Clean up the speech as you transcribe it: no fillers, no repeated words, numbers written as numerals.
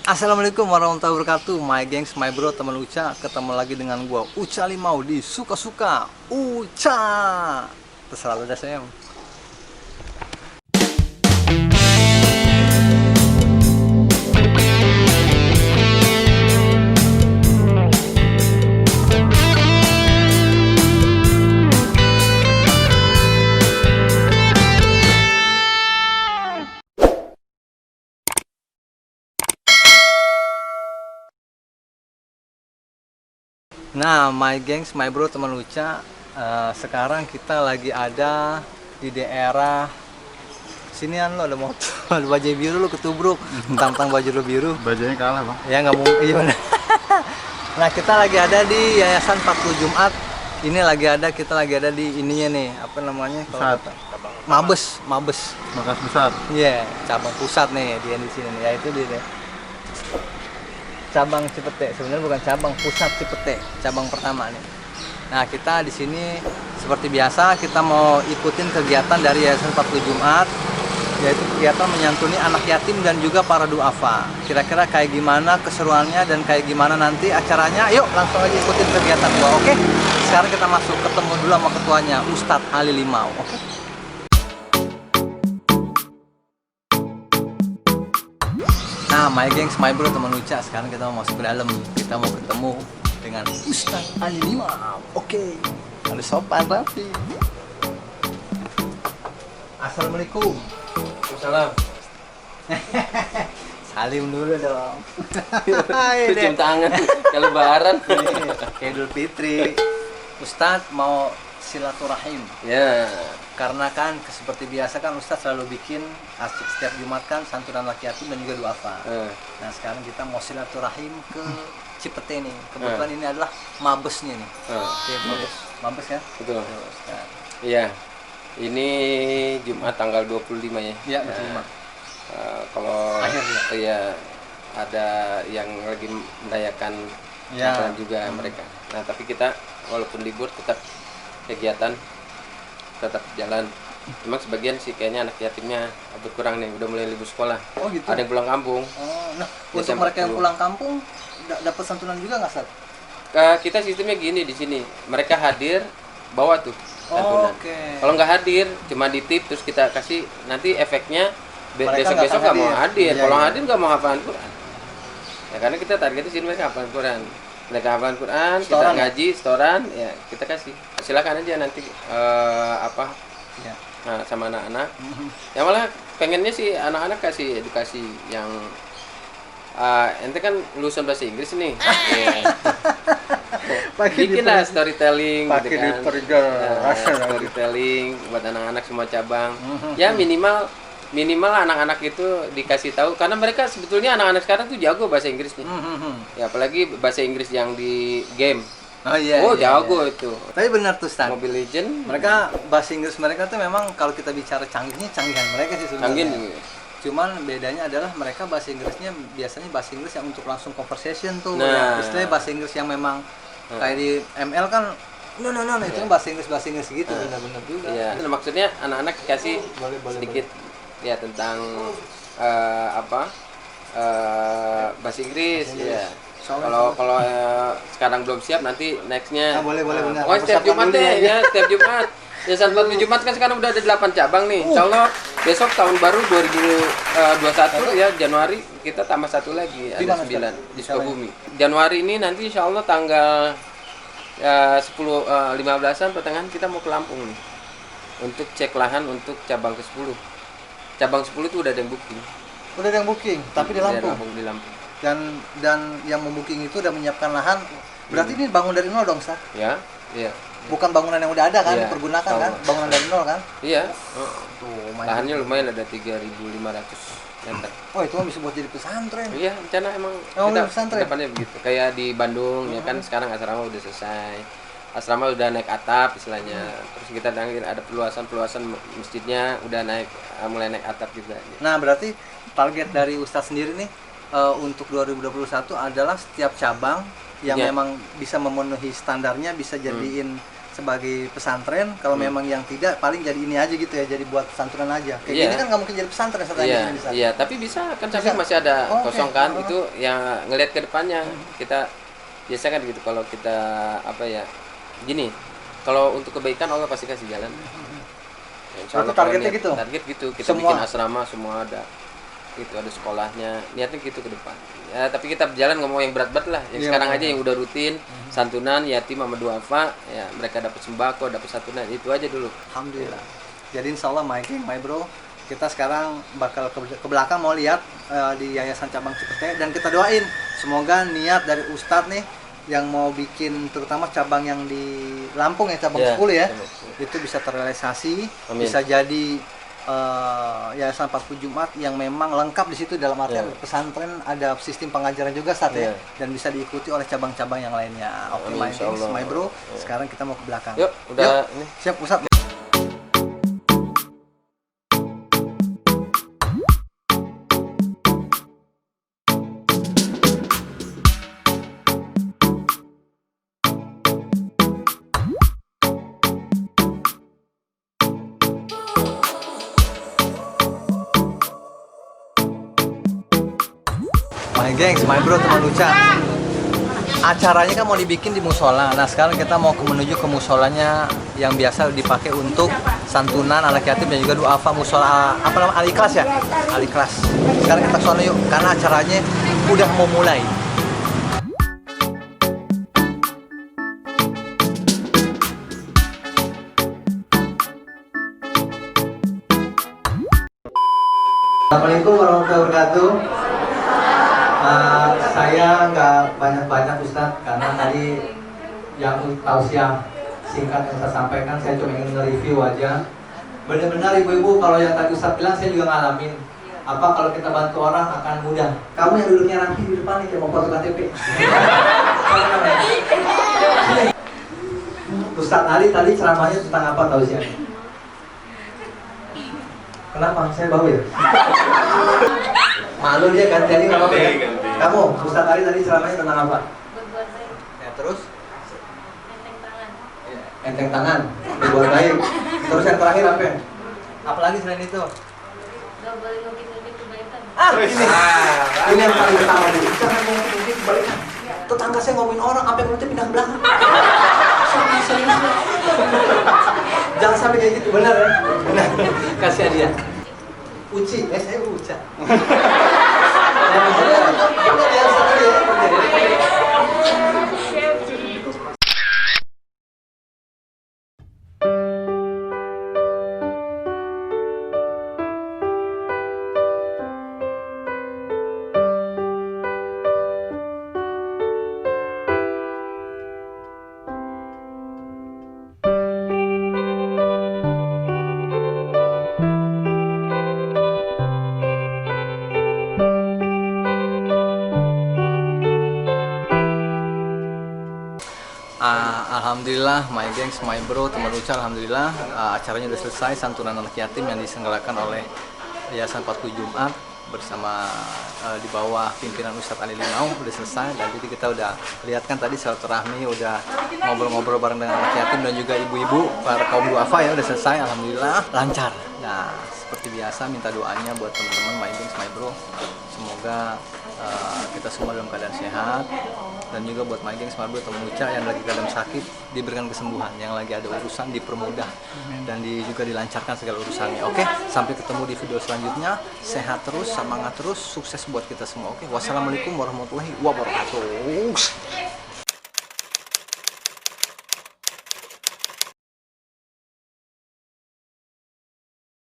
Assalamualaikum warahmatullahi wabarakatuh. My gengs, my bro, teman Uca. Ketemu lagi dengan gua Uca Limau di Suka-Suka Uca. Terserah lu dah sayang. Nah, my gengs, my bro, teman Uca, sekarang kita lagi ada di daerah sinian. Lo ada motor, ada bajai biru, lo ketubruk. Tentang baju lo biru. Bajanya kalah, Bang. Ya nggak mungkin. Iya bener. Nah, kita lagi ada di Yayasan 40 Jumat. Ini kita lagi ada di ininya nih, apa namanya? Pusat. Mabes. Markas besar. Iya, cabang pusat nih dia di sini nih. Ya itu dia. Cabang Cipete, sebenarnya bukan cabang, pusat Cipete, cabang pertama nih. Nah, kita di sini seperti biasa kita mau ikutin kegiatan dari Yayasan 40 Jumat, yaitu kegiatan menyantuni anak yatim dan juga para duafa. Kira-kira kayak gimana keseruannya dan kayak gimana nanti acaranya? Yuk langsung aja ikutin kegiatan gua, oke? Sekarang kita masuk, ketemu dulu sama ketuanya, Ustadz Ali Limau, oke? Nah, my gengs, my bro, teman Uca, sekarang kita mau masuk ke dalam. Kita mau ketemu dengan Ustadz Ali Limau. Oke. Harus sopan rapi. Assalamualaikum. Salam. Salim dulu dong. Cium tangan kalau lebaran. Kayak Idul Fitri. Ustadz mau silaturahim. Ya. Karena kan seperti biasa kan Ustadz selalu bikin setiap Jumat kan santunan laki yatim dan juga duafa. Nah, sekarang kita mau silaturahim ke Cipete nih. Kebetulan ini adalah mabesnya nih. Iya, mabes ya? Betul. Iya. Ini Jumat tanggal 25 ya. Iya, 25. Kalau akhir ya. Iya, ada yang lagi merayakan Ya. Natal juga mereka. Nah, tapi kita walaupun libur tetap kegiatan tetap jalan. Memang sebagian sih kayaknya anak yatimnya berkurang nih, udah mulai libur sekolah. Oh gitu. Ada yang pulang kampung. Oh, nah Ya, untuk mereka yang pulang kampung dapat santunan juga nggak, Sat? Kita sistemnya gini di sini, mereka hadir bawa tuh Oh, santunan. oke. Kalau nggak hadir cuma ditip terus kita kasih, nanti efeknya Mereka besok nggak mau Iya, hadir. Kalau iya. hadir nggak mau hafalan Quran. Ya karena kita targetnya sini mereka hafalan Quran. Mereka hafalan Quran, Setoran kita ya? ngaji, setoran, ya kita kasih. Silakan aja nanti Ya. Nah, sama anak-anak. Ya malah pengennya sih anak-anak kasih edukasi yang ente kan lulusan bahasa Inggris nih. Bikin lah storytelling gitu kan. Storytelling buat anak-anak semua cabang. Ya minimal anak-anak itu dikasih tahu karena mereka sebetulnya anak-anak sekarang tuh jago bahasa Inggris nih. Ya apalagi bahasa Inggris yang di game. Oh iya. Oh iya, jago iya. itu. Tapi benar tuh, Stan. Mobile Legend. Mereka bahasa Inggris mereka tuh memang kalau kita bicara canggihan mereka sih sebenarnya. Canggih. Cuman bedanya adalah mereka bahasa Inggrisnya biasanya bahasa Inggris yang untuk langsung conversation tuh. Nah. Ya, istilahnya bahasa Inggris yang memang kayak di ML kan no itu bahasa Inggris gitu, benar-benar juga. Iya. Nah, maksudnya anak-anak dikasih sedikit ya tentang bahasa Inggris ya. Kalau sekarang belum siap nanti nextnya. Boleh benar. Oh, setiap Jumat deh ya, setiap Jumat. Ya sampai Jumat kan sekarang udah ada 8 cabang nih. Insyaallah besok tahun baru 2021 ya Januari kita tambah satu lagi ada 9 di Sukabumi. Januari ini nanti insyaallah tanggal 15-an pertengahan kita mau ke Lampung nih. Untuk cek lahan untuk cabang ke-10. Cabang 10 itu udah ada yang booking. Udah ada yang booking, tapi di Lampung. Di Lampung. Dan yang membooking itu udah menyiapkan lahan. Berarti ini bangun dari nol dong, Sat? Ya, iya. Bukan bangunan yang udah ada kan, Iya, dipergunakan kan? bangunan. Bangunan dari nol kan? Iya. Tuh, Lahannya lumayan ada 3.500 meter. Oh, itu mah bisa buat jadi pesantren. Iya, rencana emang Oh, kita pesantren. depannya begitu. Kayak di Bandung ya kan sekarang asrama udah selesai. Asrama udah naik atap istilahnya. Terus kita ada peluasan masjidnya udah naik mulai naik atap juga. Nah, berarti target dari Ustadz sendiri nih untuk 2021 adalah setiap cabang yang Iya. memang bisa memenuhi standarnya bisa jadiin sebagai pesantren. Kalau memang yang tidak, paling jadi ini aja gitu ya, jadi buat santunan aja. Kayak Iya. gini kan nggak mungkin jadi pesantren setelah Iya, ini bisa. iya, tapi bisa kan samping Bisa? masih ada Oh, oke. kosong kan, Oh. itu yang ngelihat ke depannya. Kita biasa kan gitu kalau kita apa ya, gini, kalau untuk kebaikan Allah pasti kasih jalan. Ya, insya Berarti Allah kalau targetnya niat- gitu? Target gitu, kita Semua? bikin asrama semua ada. Itu ada sekolahnya, niatnya gitu ke depan. Ya, tapi kita berjalan ngomong yang berat-berat lah. Yang Iya, sekarang benar. aja yang udah rutin, santunan, yatim sama duafa, ya mereka dapat sembako, dapat santunan, itu aja dulu. Alhamdulillah. Jadi insya Allah my king, my bro, kita sekarang bakal ke belakang mau lihat di Yayasan Cabang Cipete, dan kita doain semoga niat dari Ustadz nih yang mau bikin terutama cabang yang di Lampung ya, cabang Iya, 10 ya, cabang 10. itu bisa terrealisasi, Amin. bisa jadi Yayasan 40 Jumat yang memang lengkap di situ, dalam artian Iya. pesantren ada sistem pengajaran juga saat ya, Iya. dan bisa diikuti oleh cabang-cabang yang lainnya. Oke Amin, my kings, insyaallah. my bro, Iya. sekarang kita mau ke belakang. Yuk, udah Yuk. ini. Siap Ustadz. My gengs, my bro, teman Uca. Acaranya kan mau dibikin di musola. Nah sekarang kita mau menuju ke musolanya yang biasa dipakai untuk santunan anak yatim dan juga duafa, musola apa namanya, Al-Ikhlas ya? Al-Ikhlas. Sekarang kita ke sana yuk, karena acaranya udah mau mulai. Assalamualaikum warahmatullahi wabarakatuh. Saya nggak banyak-banyak Ustadz, karena tadi yang tausiah singkat yang saya sampaikan, saya cuma ingin nge-review aja. Benar-benar ibu-ibu, kalau yang tadi Ustadz bilang saya juga ngalamin. Apa kalau kita bantu orang akan mudah. Kamu yang duduknya rapi di depan nih, kayak mau foto KTP. Ustadz Ali tadi ceramahnya tentang apa tausiahnya? Kenapa? Saya bau ya? Malu dia ganti nggak apa-apa ya? Kamu, Ustadz Ali tadi ceramahnya tentang apa? Berbuat baik, Ya, terus? enteng tangan. Enteng tangan, berbuat baik. Terus yang terakhir apa? Apalagi selain itu? Gak boleh ngungkit-ngungkit kebaikan. Ini yang paling utama nih. Jangan ngomongin kebalikan. Tetangga saya ngomongin orang, apa yang mulutnya pindah ke belakang. Serius. Jangan sampai kayak gitu, benar ya? Benar. Kasihan dia. Uci, saya Uca. Benar ya, Ustadz Ali ya? Alhamdulillah, my gengs, my bro, teman Uca, alhamdulillah acaranya udah selesai, santunan anak yatim yang diselenggarakan oleh Yayasan 40 Jumat bersama di bawah pimpinan Ustadz Ali Limau udah selesai. Dan jadi kita udah lihat kan tadi silaturahmi, udah ngobrol-ngobrol bareng dengan anak yatim dan juga ibu-ibu para kaum duafa ya, udah selesai, alhamdulillah lancar. Nah seperti biasa minta doanya buat teman-teman my gengs, my bro, semoga kita semua dalam keadaan sehat, dan juga buat my gengs, my bro, teman Uca yang lagi keadaan sakit diberikan kesembuhan, yang lagi ada urusan dipermudah dan juga dilancarkan segala urusannya. Oke, sampai ketemu di video selanjutnya. Sehat terus, semangat terus, sukses buat kita semua. Oke, wassalamualaikum warahmatullahi wabarakatuh.